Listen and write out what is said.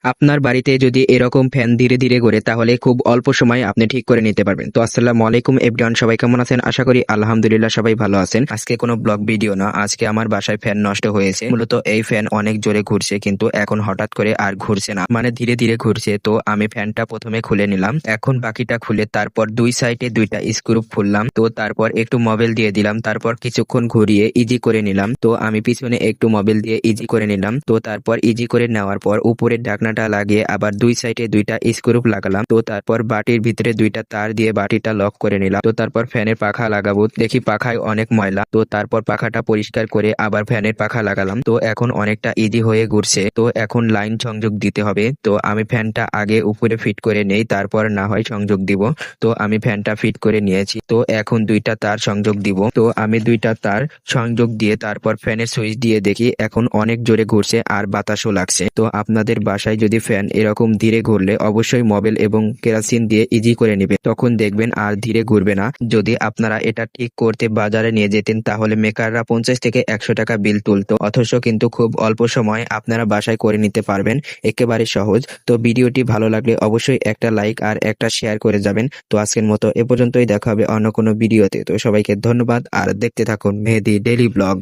আপনার বাড়িতে যদি এরকম ফ্যান ধীরে ধীরে ঘোরে তাহলে খুব অল্প সময়ে আপনি ঠিক করে নিতে পারবেন। তো আসসালামু আলাইকুম এভরিওয়ান, সবাই কেমন আছেন? আশা করি আলহামদুলিল্লাহ সবাই ভালো আছেন। আজকে কোনো ব্লগ ভিডিও না, আজকে আমার বাসায় ফ্যান নষ্ট হয়েছে। মূলত এই ফ্যান অনেক জোরে ঘুরছে কিন্তু এখন হঠাৎ করে আর ঘুরছে না, মানে ধীরে ধীরে ঘুরছে। তো আমি ফ্যানটা প্রথমে খুলে নিলাম, এখন বাকিটা খুলে তারপর দুই সাইডে দুইটা স্ক্রু খুললাম। তো তারপর একটু মোবিল দিয়ে দিলাম, তারপর কিছুক্ষণ ঘুরিয়ে ইজি করে নিলাম। তো আমি পিছনে একটু মোবিল দিয়ে ইজি করে নিলাম। তো তারপর ইজি করে নেওয়ার পর উপরের ঢাকনাটা লাগিয়ে আবার দুই সাইডে দুইটা স্ক্রু লাগালাম। তো তারপর বাটির ভিতরে দুইটা তার দিয়ে বাটিটা লক করে নিলাম। তো তারপর ফ্যানের পাখা লাগাবো, দেখি পাখায় অনেক ময়লা। তো তারপর পাখাটা পরিষ্কার করে আবার ফ্যানের পাখা লাগালাম। তো এখন অনেকটা ইজি হয়ে ঘুরছে। তো এখন লাইন সংযোগ দিতে হবে। তো আমি ফ্যানটা আগে উপরে ফিট করে নেই, তারপর না হয় সংযোগ দিব। তো আমি ফ্যানটা ফিট করে নিয়েছি। তো এখন দুইটা তার সংযোগ দিব। তো আমি দুইটা তার সংযোগ দিয়ে তারপর ফ্যানের সুইচ দিয়ে দেখি এখন অনেক জোরে ঘুরছে আর বাতাসও লাগছে। তো আপনাদের বাসায় যদি ফ্যান এরকম ধীরে ঘুরলে অবশ্যই মোবিল এবং কেরোসিন দিয়ে ইজি করে নেবে, তখন দেখবেন আর ধীরে ঘুরবে না। যদি আপনারা এটা ঠিক করতে বাজারে নিয়ে যেতেন তাহলে মেকাররা 50 থেকে 100 টাকা বিল তুলতো, অথচ কিন্তু খুব অল্প সময় আপনারা বাসায় করে নিতে পারবেন, একেবারে সহজ। তো ভিডিওটি ভালো লাগলে অবশ্যই একটা লাইক আর একটা শেয়ার করে যাবেন। তো আজকের মতো এ পর্যন্তই, দেখা হবে অন্য কোনো ভিডিওতে। তো সবাইকে ধন্যবাদ আর দেখতে থাকুন মেহেদী ডেইলি ব্লগ।